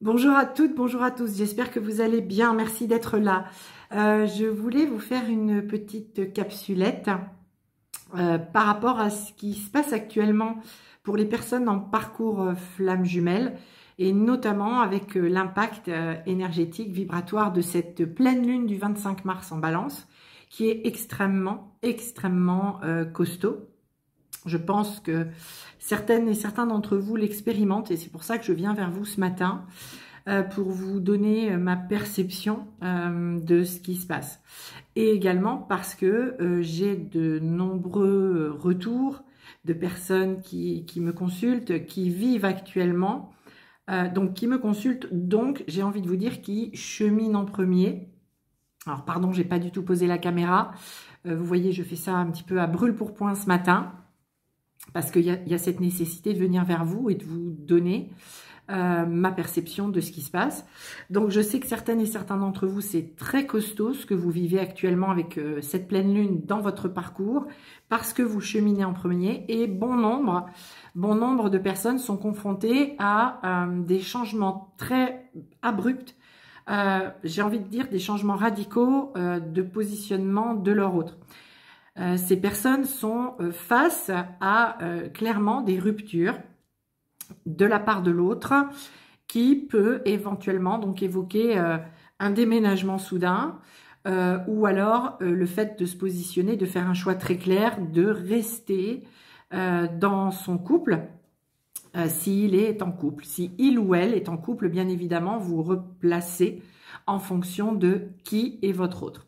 Bonjour à toutes, bonjour à tous, j'espère que vous allez bien, merci d'être là. Je voulais vous faire une petite capsulette par rapport à ce qui se passe actuellement pour les personnes en parcours flamme jumelle et notamment avec l'impact énergétique, vibratoire de cette pleine lune du 25 mars en Balance qui est extrêmement costaud. Je pense que certaines et certains d'entre vous l'expérimentent et c'est pour ça que je viens vers vous ce matin pour vous donner ma perception de ce qui se passe. Et également parce que j'ai de nombreux retours de personnes qui me consultent, qui vivent actuellement, donc qui me consultent, donc j'ai envie de vous dire qui cheminent en premier. Alors pardon, j'ai pas du tout posé la caméra. Vous voyez, je fais ça un petit peu à brûle-pourpoint ce matin. Parce qu'il y a cette nécessité de venir vers vous et de vous donner ma perception de ce qui se passe. Donc je sais que certaines et certains d'entre vous, c'est très costaud ce que vous vivez actuellement avec cette pleine lune dans votre parcours, parce que vous cheminez en premier et bon nombre de personnes sont confrontées à des changements très abrupts, j'ai envie de dire des changements radicaux de positionnement de leur autre. Ces personnes sont face à clairement des ruptures de la part de l'autre qui peut éventuellement donc évoquer un déménagement soudain ou alors le fait de se positionner, de faire un choix très clair, de rester dans son couple s'il est en couple. Si il ou elle est en couple, bien évidemment, vous replacez en fonction de qui est votre autre.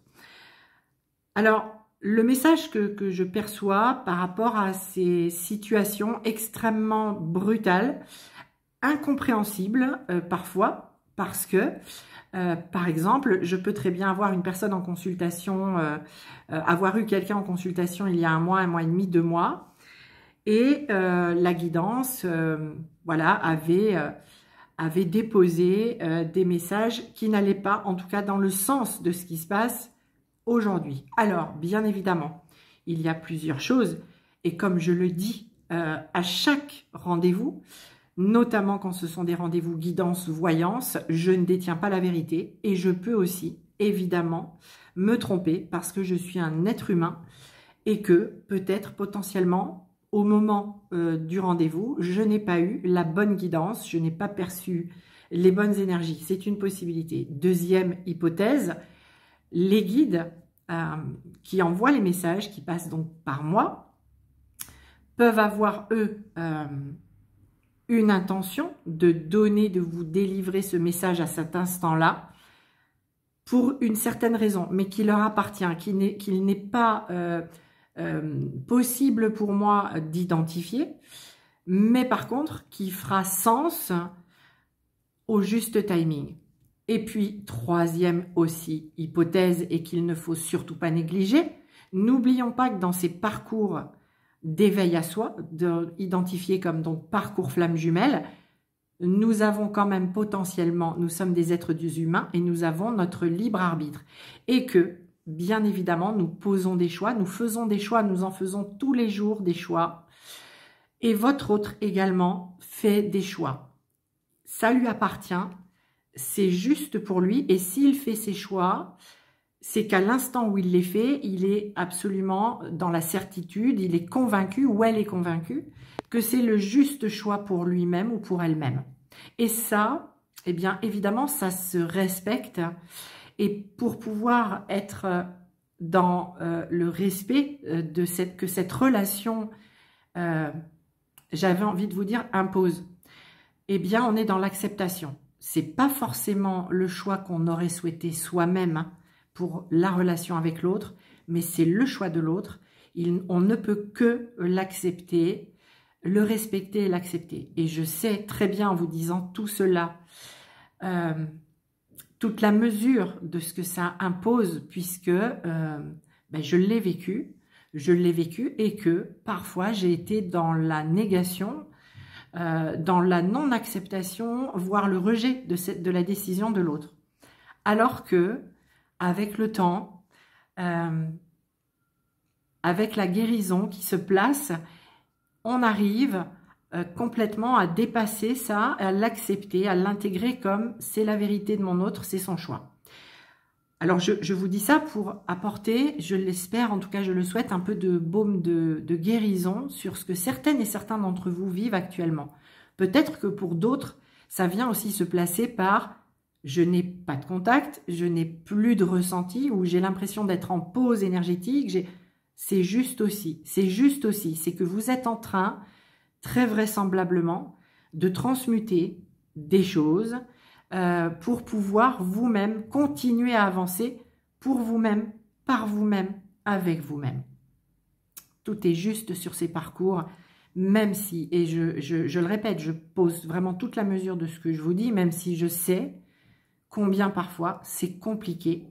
Alors, le message que je perçois par rapport à ces situations extrêmement brutales, incompréhensibles parfois, parce que, par exemple, je peux très bien avoir une personne en consultation, avoir eu quelqu'un en consultation il y a un mois et demi, 2 mois, et la guidance, voilà, avait déposé des messages qui n'allaient pas, en tout cas dans le sens de ce qui se passe aujourd'hui. Alors, bien évidemment, il y a plusieurs choses et comme je le dis à chaque rendez-vous, notamment quand ce sont des rendez-vous guidance, voyance, je ne détiens pas la vérité et je peux aussi, évidemment, me tromper parce que je suis un être humain et que peut-être potentiellement, au moment du rendez-vous, je n'ai pas eu la bonne guidance, je n'ai pas perçu les bonnes énergies. C'est une possibilité. Deuxième hypothèse, les guides qui envoient les messages, qui passent donc par moi, peuvent avoir, eux, une intention de donner, de vous délivrer ce message à cet instant-là, pour une certaine raison, mais qui leur appartient, qu'il n'est pas possible pour moi d'identifier, mais par contre, qui fera sens au juste timing. Et puis, troisième aussi hypothèse et qu'il ne faut surtout pas négliger, n'oublions pas que dans ces parcours d'éveil à soi, identifiés comme donc parcours flamme jumelle, nous avons quand même potentiellement, nous sommes des êtres humains et nous avons notre libre arbitre. Et que, bien évidemment, nous posons des choix, nous faisons des choix, nous en faisons tous les jours des choix. Et votre autre également fait des choix. Ça lui appartient. C'est juste pour lui et s'il fait ses choix, c'est qu'à l'instant où il les fait, il est absolument dans la certitude, il est convaincu ou elle est convaincue que c'est le juste choix pour lui-même ou pour elle-même. Et ça, eh bien évidemment, ça se respecte et pour pouvoir être dans le respect de cette relation, j'avais envie de vous dire, impose, eh bien on est dans l'acceptation. C'est pas forcément le choix qu'on aurait souhaité soi-même pour la relation avec l'autre, mais c'est le choix de l'autre. On ne peut que l'accepter, le respecter et l'accepter. Et je sais très bien en vous disant tout cela, toute la mesure de ce que ça impose, puisque je l'ai vécu et que parfois j'ai été dans la négation, dans la non-acceptation, voire le rejet de la décision de l'autre. Alors que, avec le temps, avec la guérison qui se place, on arrive complètement à dépasser ça, à l'accepter, à l'intégrer comme c'est la vérité de mon autre, c'est son choix. Alors, je vous dis ça pour apporter, je l'espère, en tout cas je le souhaite, un peu de baume de guérison sur ce que certaines et certains d'entre vous vivent actuellement. Peut-être que pour d'autres, ça vient aussi se placer par « je n'ai pas de contact, je n'ai plus de ressenti » ou « j'ai l'impression d'être en pause énergétique ». C'est juste aussi, c'est que vous êtes en train, très vraisemblablement, de transmuter des choses pour pouvoir vous-même continuer à avancer pour vous-même, par vous-même, avec vous-même. Tout est juste sur ces parcours, même si, et je le répète, je pose vraiment toute la mesure de ce que je vous dis, même si je sais combien parfois c'est compliqué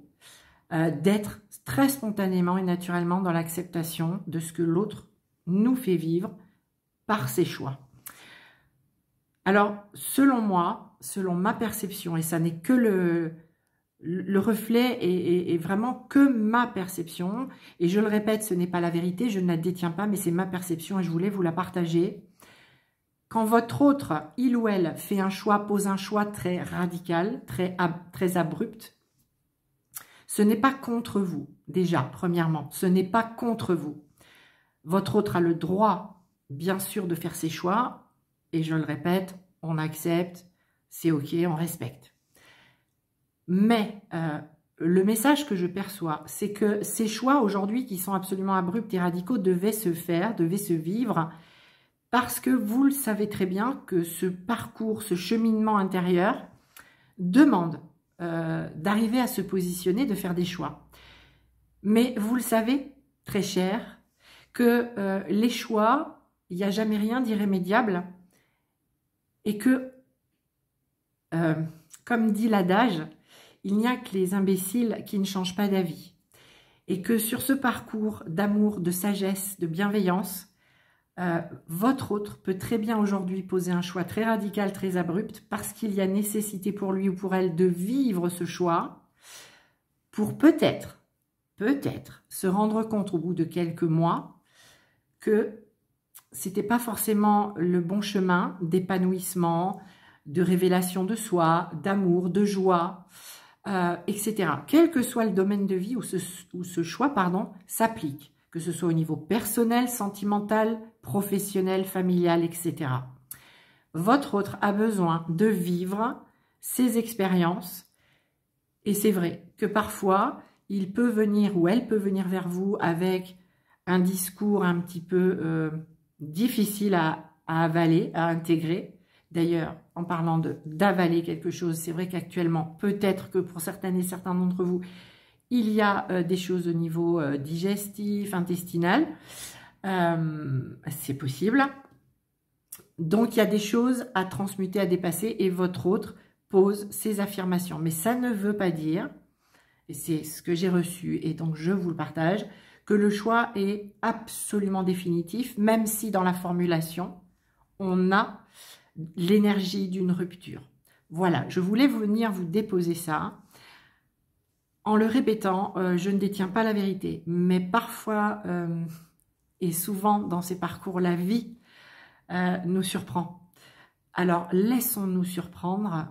d'être très spontanément et naturellement dans l'acceptation de ce que l'autre nous fait vivre par ses choix. Alors, selon moi, selon ma perception, et ça n'est que le reflet et vraiment que ma perception, et je le répète, ce n'est pas la vérité, je ne la détiens pas, mais c'est ma perception et je voulais vous la partager. Quand votre autre, il ou elle, fait un choix, pose un choix très radical, très abrupt, ce n'est pas contre vous, déjà, premièrement, ce n'est pas contre vous. Votre autre a le droit, bien sûr, de faire ses choix, et je le répète, on accepte, c'est ok, on respecte. Mais le message que je perçois, c'est que ces choix aujourd'hui qui sont absolument abrupts et radicaux devaient se faire, devaient se vivre, parce que vous le savez très bien que ce parcours, ce cheminement intérieur demande d'arriver à se positionner, de faire des choix. Mais vous le savez, très cher, que les choix, il n'y a jamais rien d'irrémédiable et que, comme dit l'adage, il n'y a que les imbéciles qui ne changent pas d'avis. Et que sur ce parcours d'amour, de sagesse, de bienveillance, votre autre peut très bien aujourd'hui poser un choix très radical, très abrupt, parce qu'il y a nécessité pour lui ou pour elle de vivre ce choix pour peut-être se rendre compte au bout de quelques mois que c'était pas forcément le bon chemin d'épanouissement, de révélation de soi, d'amour, de joie, etc. Quel que soit le domaine de vie où ce choix s'applique, que ce soit au niveau personnel, sentimental, professionnel, familial, etc. Votre autre a besoin de vivre ces expériences et c'est vrai que parfois, il peut venir ou elle peut venir vers vous avec un discours un petit peu difficile à avaler, à intégrer. D'ailleurs, en parlant d'avaler quelque chose, c'est vrai qu'actuellement, peut-être que pour certaines et certains d'entre vous, il y a des choses au niveau digestif, intestinal. C'est possible. Donc, il y a des choses à transmuter, à dépasser et votre autre pose ces affirmations. Mais ça ne veut pas dire, et c'est ce que j'ai reçu et donc je vous le partage, que le choix est absolument définitif, même si dans la formulation, on a l'énergie d'une rupture. Voilà, je voulais venir vous déposer ça. En le répétant, je ne détiens pas la vérité, mais parfois et souvent dans ces parcours, la vie nous surprend. Alors, laissons-nous surprendre.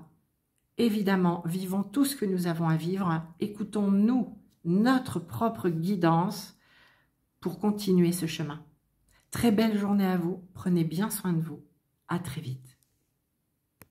Évidemment, vivons tout ce que nous avons à vivre. Écoutons-nous notre propre guidance pour continuer ce chemin. Très belle journée à vous. Prenez bien soin de vous. À très vite.